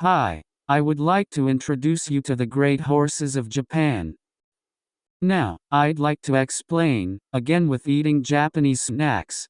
Hi, I would like to introduce you to the great horses of Japan. Now, I'd like to explain, again with eating Japanese snacks.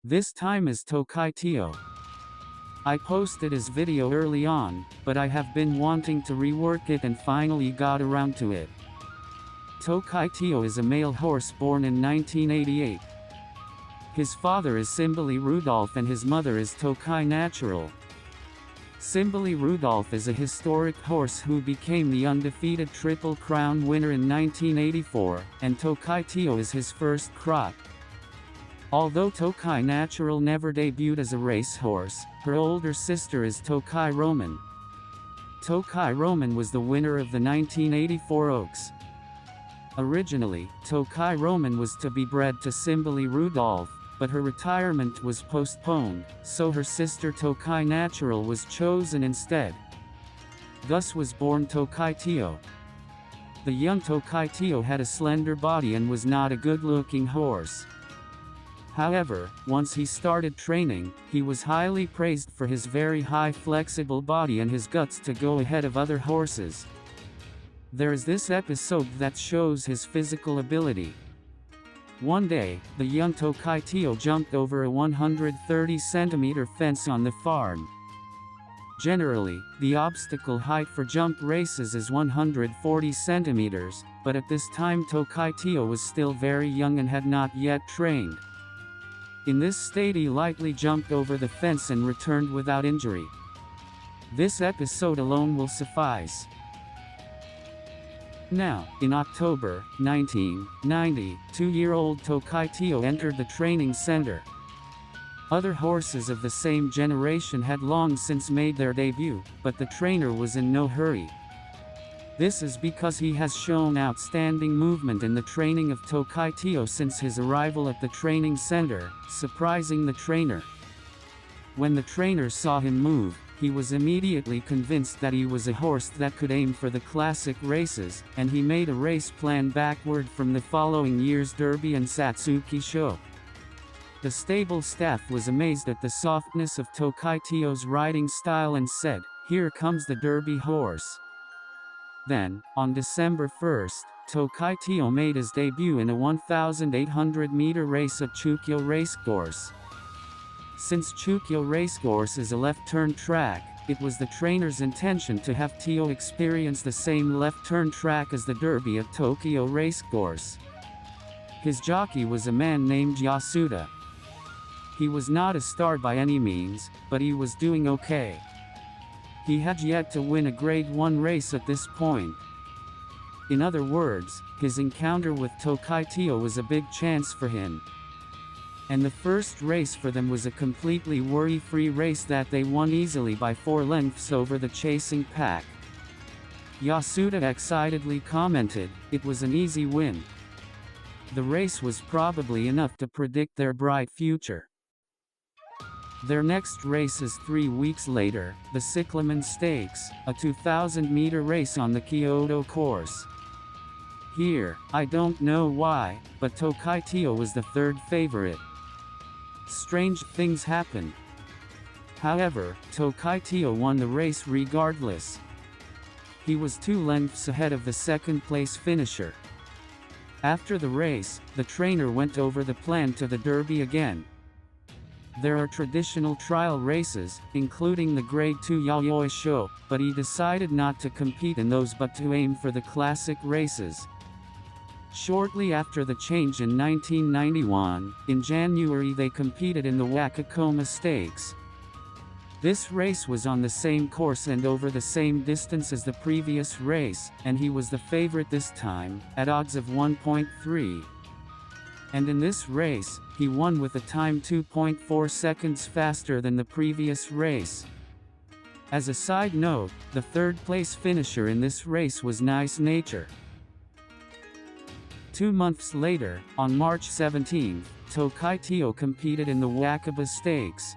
This time is Tokai Teio. I posted his video early on, but I have been wanting to rework it and finally got around to it. Tokai Teio is a male horse born in 1988. His father is Simbali Rudolph and his mother is Tokai Natural. Simbali Rudolph is a historic horse who became the undefeated Triple Crown winner in 1984, and Tokai Teio is his first crop. Although Tokai Natural never debuted as a racehorse, her older sister is Tokai Roman. Tokai Roman was the winner of the 1984 Oaks. Originally, Tokai Roman was to be bred to Simbali Rudolph, but her retirement was postponed, so her sister Tokai Natural was chosen instead. Thus was born Tokai Teio. The young Tokai Teio had a slender body and was not a good-looking horse. However, once he started training, he was highly praised for his very high flexible body and his guts to go ahead of other horses. There is this episode that shows his physical ability. One day, the young Tokai Teio jumped over a 130-centimeter fence on the farm. Generally, the obstacle height for jump races is 140 centimeters, but at this time Tokai Teio was still very young and had not yet trained. In this state he lightly jumped over the fence and returned without injury. This episode alone will suffice. Now, in October 1990, 2-year-old Tokai Teio entered the training center. Other horses of the same generation had long since made their debut, but the trainer was in no hurry. This is because he has shown outstanding movement in the training of Tokai Teio since his arrival at the training center, surprising the trainer. When the trainer saw him move, he was immediately convinced that he was a horse that could aim for the classic races, and he made a race plan backward from the following year's Derby and Satsuki show. The stable staff was amazed at the softness of Tokai Teio's riding style and said, "Here comes the Derby horse." Then, on December 1st, Tokai Teio made his debut in a 1,800-meter race at Chukyo Racecourse. Since Chukyo Racecourse is a left-turn track, it was the trainer's intention to have Teio experience the same left-turn track as the Derby at Tokyo Racecourse. His jockey was a man named Yasuda. He was not a star by any means, but he was doing okay. He had yet to win a Grade 1 race at this point. In other words, his encounter with Tokai Teio was a big chance for him. And the first race for them was a completely worry-free race that they won easily by 4 lengths over the chasing pack. Yasuda excitedly commented, "It was an easy win." The race was probably enough to predict their bright future. Their next race is 3 weeks later, the Cyclamen Stakes, a 2,000-meter race on the Kyoto course. Here, I don't know why, but Tokai Teio was the third favorite. Strange things happened. However, Tokai Teio won the race regardless. He was 2 lengths ahead of the second-place finisher. After the race, the trainer went over the plan to the Derby again. There are traditional trial races, including the Grade 2 Yayoi Show, but he decided not to compete in those but to aim for the classic races. Shortly after the change in 1991, in January they competed in the Wakakoma Stakes. This race was on the same course and over the same distance as the previous race, and he was the favorite this time, at odds of 1.3. and in this race, he won with a time 2.4 seconds faster than the previous race. As a side note, the third-place finisher in this race was Nice Nature. 2 months later, on March 17, Tokai Teio competed in the Wakaba Stakes.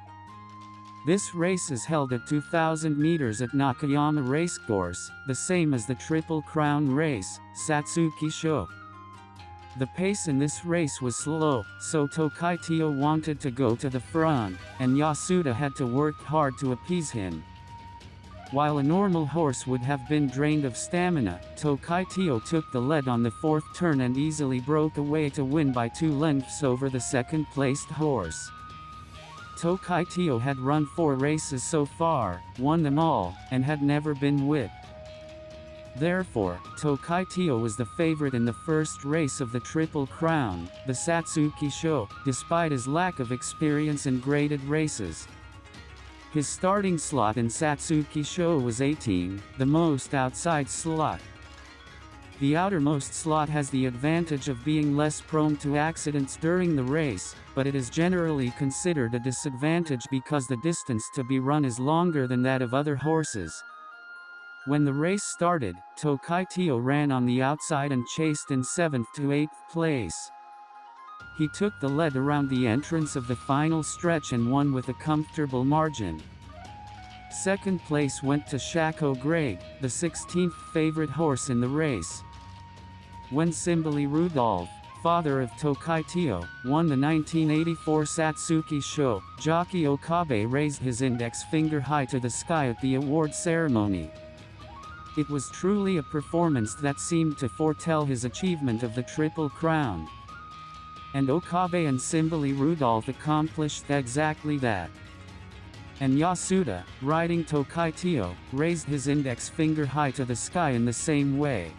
This race is held at 2,000 meters at Nakayama Racecourse, the same as the Triple Crown race, Satsuki Sho. The pace in this race was slow, so Tokai Teio wanted to go to the front, and Yasuda had to work hard to appease him. While a normal horse would have been drained of stamina, Tokai Teio took the lead on the fourth turn and easily broke away to win by 2 lengths over the second-placed horse. Tokai Teio had run 4 races so far, won them all, and had never been whipped. Therefore, Tokai Teio was the favorite in the first race of the Triple Crown, the Satsuki Sho, despite his lack of experience in graded races. His starting slot in Satsuki Sho was 18, the most outside slot. The outermost slot has the advantage of being less prone to accidents during the race, but it is generally considered a disadvantage because the distance to be run is longer than that of other horses. When the race started, Tokai Teio ran on the outside and chased in 7th to 8th place. He took the lead around the entrance of the final stretch and won with a comfortable margin. Second place went to Shako Greg, the 16th favorite horse in the race. When Simbali Rudolph, father of Tokai Teio, won the 1984 Satsuki Sho, jockey Okabe raised his index finger high to the sky at the award ceremony. It was truly a performance that seemed to foretell his achievement of the Triple Crown. And Okabe and Simbali Rudolph accomplished exactly that. And Yasuda, riding Tokai Teio, raised his index finger high to the sky in the same way.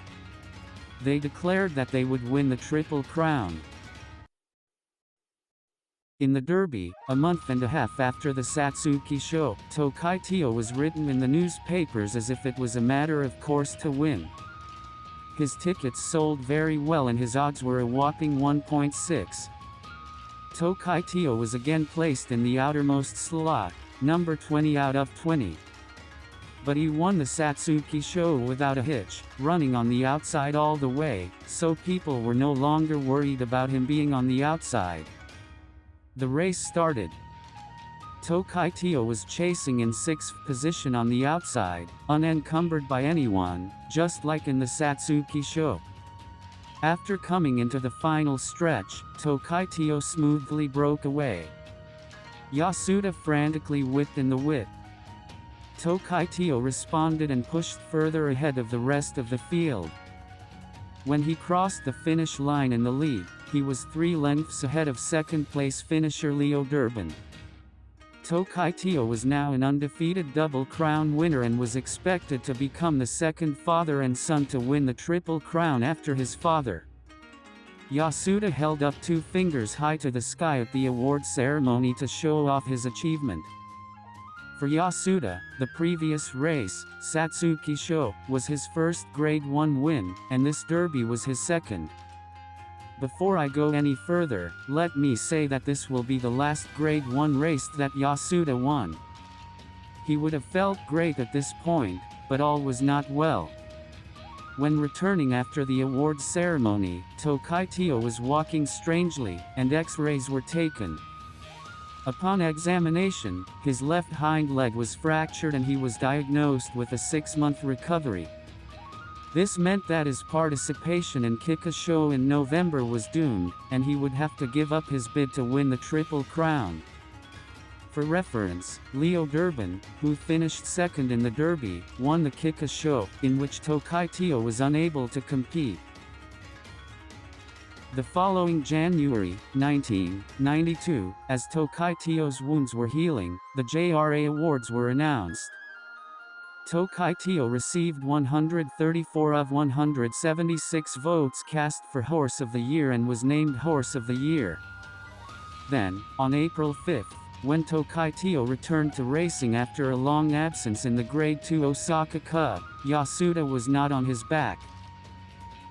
They declared that they would win the Triple Crown. In the Derby, a month and a half after the Satsuki Sho, Tokai Teio was written in the newspapers as if it was a matter of course to win. His tickets sold very well and his odds were a whopping 1.6. Tokai Teio was again placed in the outermost slot, number 20 out of 20. But he won the Satsuki Sho without a hitch, running on the outside all the way, so people were no longer worried about him being on the outside. The race started. Tokai Teio was chasing in 6th position on the outside, unencumbered by anyone, just like in the Satsuki Sho. After coming into the final stretch, Tokai Teio smoothly broke away. Yasuda frantically whipped in the whip. Tokai Teio responded and pushed further ahead of the rest of the field. When he crossed the finish line in the lead, he was 3 lengths ahead of second-place finisher Leo Durbin. Tokai Teio was now an undefeated Double Crown winner and was expected to become the second father and son to win the Triple Crown after his father. Yasuda held up 2 fingers high to the sky at the award ceremony to show off his achievement. For Yasuda, the previous race, Satsuki Sho, was his first Grade 1 win, and this derby was his second. Before I go any further, let me say that this will be the last Grade 1 race that Yasuda won. He would have felt great at this point, but all was not well. When returning after the awards ceremony, Tokai Teio was walking strangely, and X-rays were taken. Upon examination, his left hind leg was fractured and he was diagnosed with a 6-month recovery. This meant that his participation in Kikasho in November was doomed, and he would have to give up his bid to win the Triple Crown. For reference, Leo Durbin, who finished second in the Derby, won the Kikasho, in which Tokai Teio was unable to compete. The following January, 1992, as Tokai Teio's wounds were healing, the JRA Awards were announced. Tokai Teio received 134 of 176 votes cast for Horse of the Year and was named Horse of the Year. Then, on April 5, when Tokai Teio returned to racing after a long absence in the Grade 2 Osaka Cup, Yasuda was not on his back.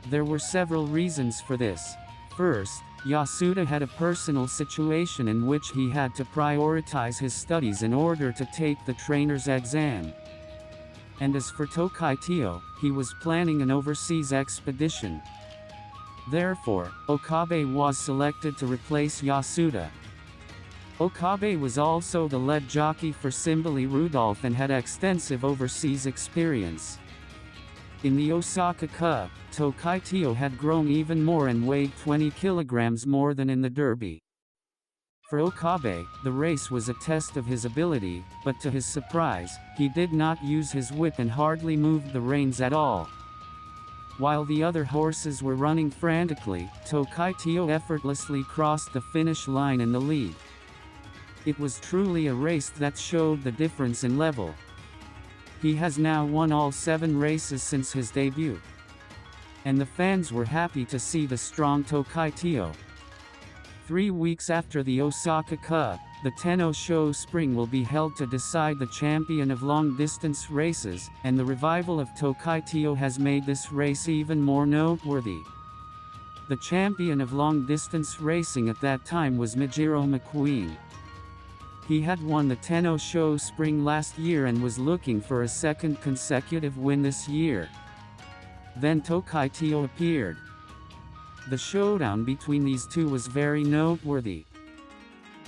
There were several reasons for this. First, Yasuda had a personal situation in which he had to prioritize his studies in order to take the trainer's exam. And as for Tokai Teio, he was planning an overseas expedition. Therefore, Okabe was selected to replace Yasuda. Okabe was also the lead jockey for Simbali Rudolph and had extensive overseas experience. In the Osaka Cup, Tokai Teio had grown even more and weighed 20 kilograms more than in the Derby. For Okabe, the race was a test of his ability, but to his surprise, he did not use his whip and hardly moved the reins at all. While the other horses were running frantically, Tokai Teio effortlessly crossed the finish line in the lead. It was truly a race that showed the difference in level. He has now won all 7 races since his debut. And the fans were happy to see the strong Tokai Teio. 3 weeks after the Osaka Cup, the Tenno Show Spring will be held to decide the champion of long-distance races, and the revival of Tokai Teio has made this race even more noteworthy. The champion of long-distance racing at that time was Majiro McQueen. He had won the Tenno Show Spring last year and was looking for a second consecutive win this year. Then Tokai Teio appeared. The showdown between these two was very noteworthy.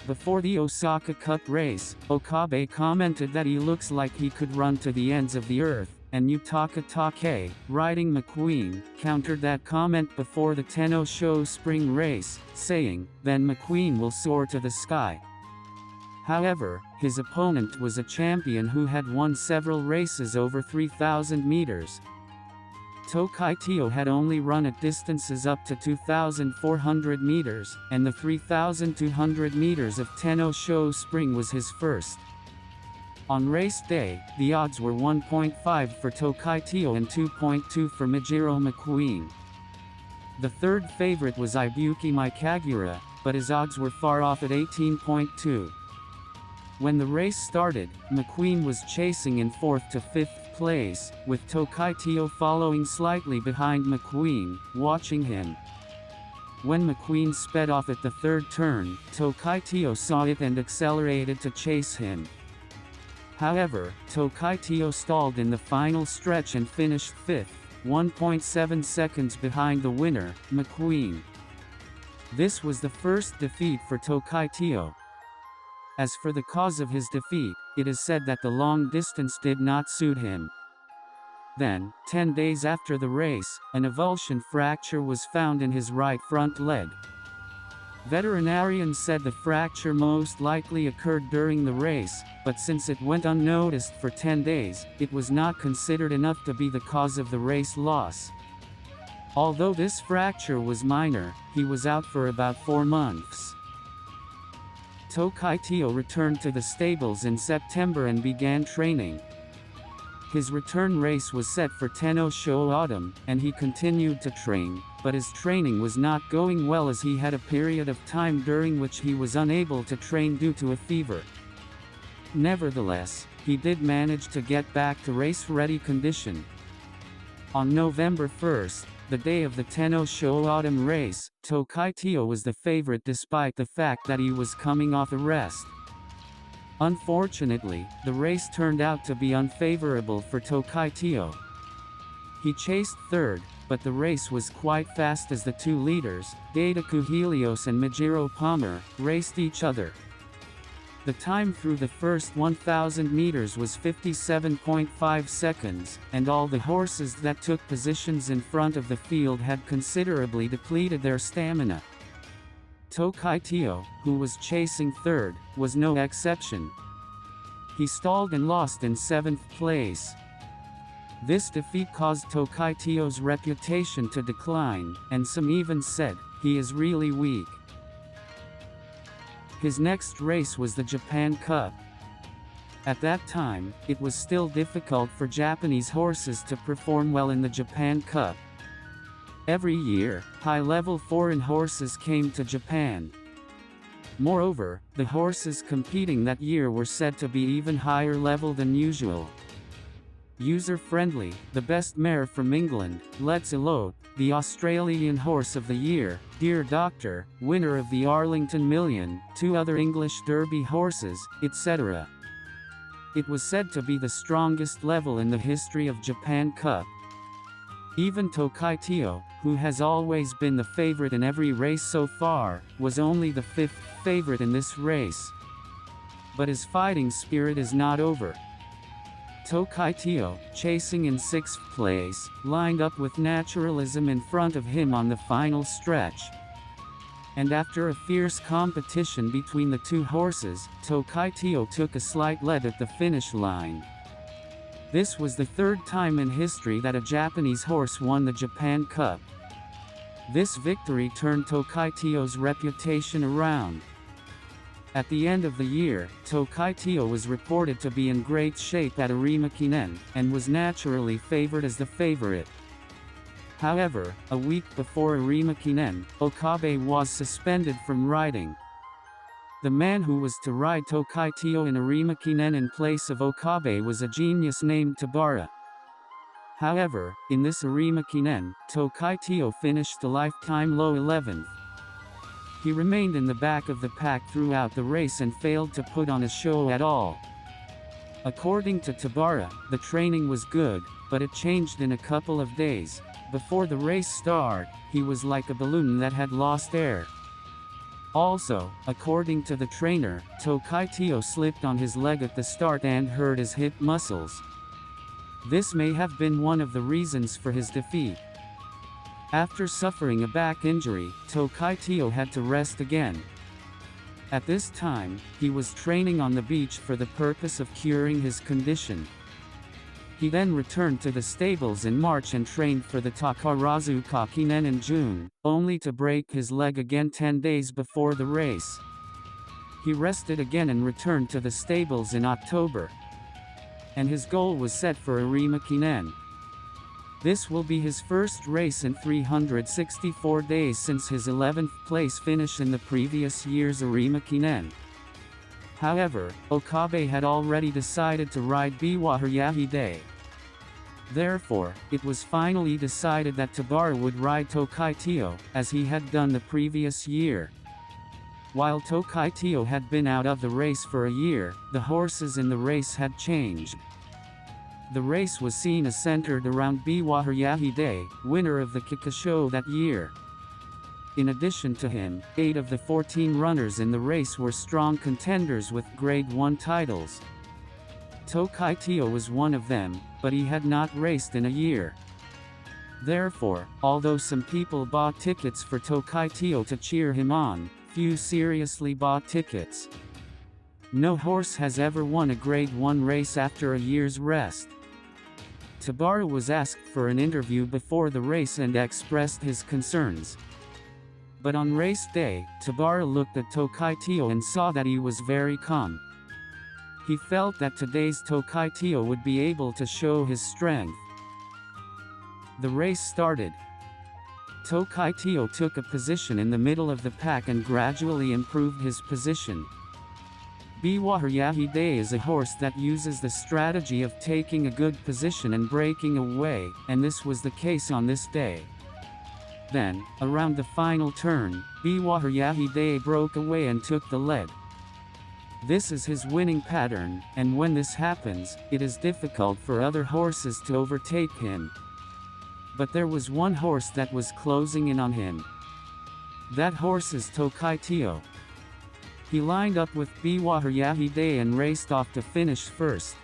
Before the Osaka Cup race, Okabe commented that he looks like he could run to the ends of the earth, and Yutaka Take, riding McQueen, countered that comment before the Tenno Show Spring race, saying, "Then McQueen will soar to the sky." However, his opponent was a champion who had won several races over 3,000 meters. Tokai Teio had only run at distances up to 2,400 meters, and the 3,200 meters of Tenno Show Spring was his first. On race day, the odds were 1.5 for Tokai Teio and 2.2 for Majiro McQueen. The third favorite was Ibuki Maikagura, but his odds were far off at 18.2. When the race started, McQueen was chasing in 4th to 5th place, with Tokai Teio following slightly behind McQueen, watching him. When McQueen sped off at the 3rd turn, Tokai Teio saw it and accelerated to chase him. However, Tokai Teio stalled in the final stretch and finished 5th, 1.7 seconds behind the winner, McQueen. This was the first defeat for Tokai Teio. As for the cause of his defeat, it is said that the long distance did not suit him. Then, 10 days after the race, an avulsion fracture was found in his right front leg. Veterinarians said the fracture most likely occurred during the race, but since it went unnoticed for 10 days, it was not considered enough to be the cause of the race loss. Although this fracture was minor, he was out for about 4 months. Tokai Teio returned to the stables in September and began training. His return race was set for Tenno Show Autumn, and he continued to train, but his training was not going well as he had a period of time during which he was unable to train due to a fever. Nevertheless, he did manage to get back to race-ready condition. On November 1st, the day of the Tenno Show Autumn race, Tokai Teio was the favorite despite the fact that he was coming off a rest. Unfortunately, the race turned out to be unfavorable for Tokai Teio. He chased 3rd, but the race was quite fast as the 2 leaders, Daidaku Helios and Majiro Palmer, raced each other. The time through the first 1,000 meters was 57.5 seconds, and all the horses that took positions in front of the field had considerably depleted their stamina. Tokai Teio, who was chasing 3rd, was no exception. He stalled and lost in 7th place. This defeat caused Tokai Teio's reputation to decline, and some even said, "He is really weak." His next race was the Japan Cup. At that time, it was still difficult for Japanese horses to perform well in the Japan Cup. Every year, high-level foreign horses came to Japan. Moreover, the horses competing that year were said to be even higher level than usual. user-friendly, the best mare from England, Let's Elope, the Australian Horse of the Year, Dear Doctor, winner of the Arlington Million, 2 other English Derby horses, etc. It was said to be the strongest level in the history of Japan Cup. Even Tokai Teio, who has always been the favorite in every race so far, was only the 5th favorite in this race. But his fighting spirit is not over. Tokai Teio, chasing in 6th place, lined up with Naturalism in front of him on the final stretch. And after a fierce competition between the 2 horses, Tokai Teio took a slight lead at the finish line. This was the 3rd time in history that a Japanese horse won the Japan Cup. This victory turned Tokai Teio's reputation around. At the end of the year, Tokai Teio was reported to be in great shape at Arima Kinen, and was naturally favored as the favorite. However, a week before Arima Kinen, Okabe was suspended from riding. The man who was to ride Tokai Teio in Arima Kinen in place of Okabe was a genius named Tabara. However, in this Arima Kinen, Tokai Teio finished a lifetime low 11th. He remained in the back of the pack throughout the race and failed to put on a show at all. According to Tabara, the training was good, but it changed in a couple of days. Before the race start, he was like a balloon that had lost air. Also, according to the trainer, Tokai Teio slipped on his leg at the start and hurt his hip muscles. This may have been one of the reasons for his defeat. After suffering a back injury, Tokai Teio had to rest again. At this time, he was training on the beach for the purpose of curing his condition. He then returned to the stables in March and trained for the Takarazuka Kinen in June, only to break his leg again 10 days before the race. He rested again and returned to the stables in October. And his goal was set for Arima Kinen. This will be his first race in 364 days since his 11th place finish in the previous year's Arima Kinen. However, Okabe had already decided to ride Biwa Yahide. Therefore, it was finally decided that Tabara would ride Tokai Teio, as he had done the previous year. While Tokai Teio had been out of the race for a year, the horses in the race had changed. The race was seen as centered around Biwa Yahide, winner of the Kikasho that year. In addition to him, 8 of the 14 runners in the race were strong contenders with Grade 1 titles. Tokai Teio was one of them, but he had not raced in a year. Therefore, although some people bought tickets for Tokai Teio to cheer him on, few seriously bought tickets. No horse has ever won a Grade 1 race after a year's rest. Tabara was asked for an interview before the race and expressed his concerns. But on race day, Tabara looked at Tokai Teio and saw that he was very calm. He felt that today's Tokai Teio would be able to show his strength. The race started. Tokai Teio took a position in the middle of the pack and gradually improved his position. Biwa Yahide is a horse that uses the strategy of taking a good position and breaking away, and this was the case on this day. Then, around the final turn, Biwa Yahide broke away and took the lead. This is his winning pattern, and when this happens, it is difficult for other horses to overtake him. But there was one horse that was closing in on him. That horse is Tokai Teio. He lined up with Biwa Yahide and raced off to finish first.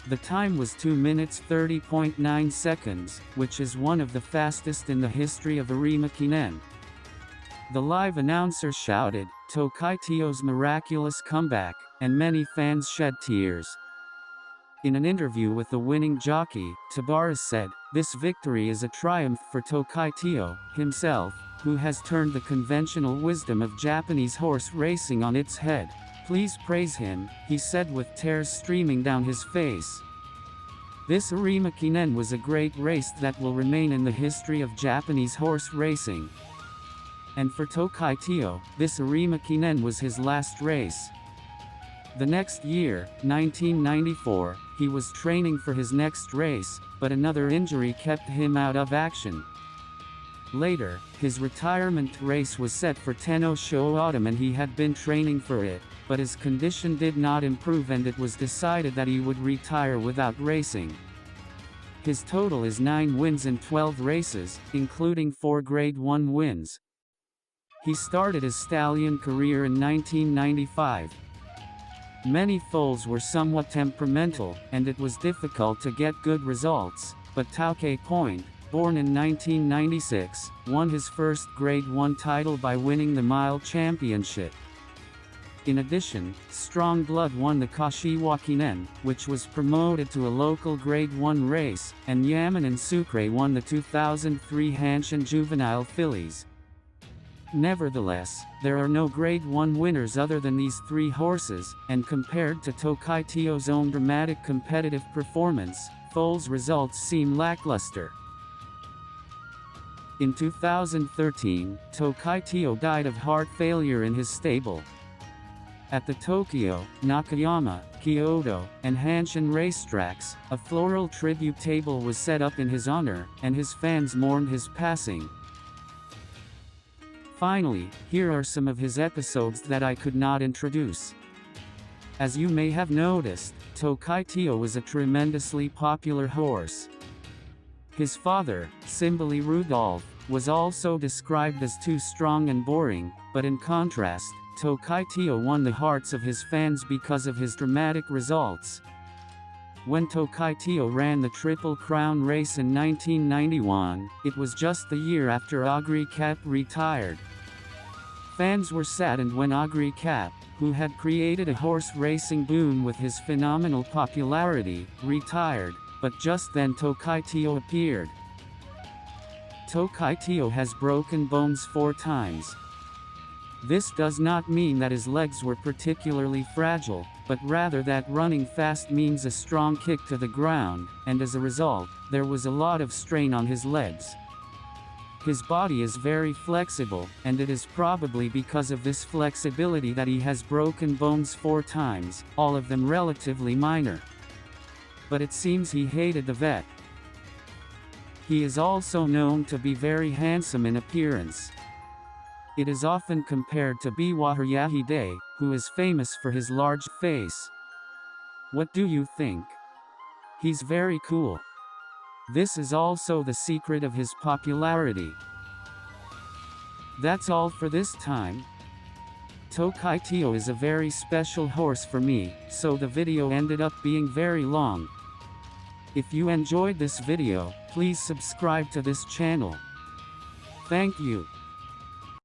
The time was 2 minutes 30.9 seconds, which is one of the fastest in the history of Arima Kinen. The live announcer shouted, "Tokai Teio's miraculous comeback," and many fans shed tears. In an interview with the winning jockey, Tabara said, "This victory is a triumph for Tokai Teio himself, who has turned the conventional wisdom of Japanese horse racing on its head. Please praise him," he said with tears streaming down his face. This Arima Kinen was a great race that will remain in the history of Japanese horse racing. And for Tokai Teio, this Arima Kinen was his last race. The next year, 1994, he was training for his next race, but another injury kept him out of action. Later, his retirement race was set for Tenno Sho Autumn and he had been training for it, but his condition did not improve and it was decided that he would retire without racing. His total is 9 wins in 12 races, including 4 Grade 1 wins. He started his stallion career in 1995. Many foals were somewhat temperamental, and it was difficult to get good results, but Tokai Teio, born in 1996, won his first Grade 1 title by winning the Mile Championship. In addition, Strong Blood won the Kashiwakinen, which was promoted to a local Grade 1 race, and Yaman and Sucre won the 2003 Hanshin Juvenile Fillies. Nevertheless, there are no Grade 1 winners other than these 3 horses, and compared to Tokai Teio's own dramatic competitive performance, foals' results seem lackluster. In 2013, Tokai Teio died of heart failure in his stable. At the Tokyo, Nakayama, Kyoto, and Hanshin racetracks, a floral tribute table was set up in his honor, and his fans mourned his passing. Finally, here are some of his episodes that I could not introduce. As you may have noticed, Tokai Teio was a tremendously popular horse. His father, Simbali Rudolph, was also described as too strong and boring, but in contrast, Tokai Teio won the hearts of his fans because of his dramatic results. When Tokai Teio ran the Triple Crown race in 1991, it was just the year after Agri Cap retired. Fans were saddened when Agri Cap, who had created a horse racing boom with his phenomenal popularity, retired, but just then Tokai Teio appeared. Tokai Teio has broken bones 4 times. This does not mean that his legs were particularly fragile, but rather that running fast means a strong kick to the ground, and as a result, there was a lot of strain on his legs. His body is very flexible, and it is probably because of this flexibility that he has broken bones 4 times, all of them relatively minor. But it seems he hated the vet. He is also known to be very handsome in appearance. It is often compared to Biwa Yahide, who is famous for his large face. What do you think? He's very cool. This is also the secret of his popularity. That's all for this time. Tokai Teio is a very special horse for me, so the video ended up being very long. If you enjoyed this video, please subscribe to this channel. Thank you.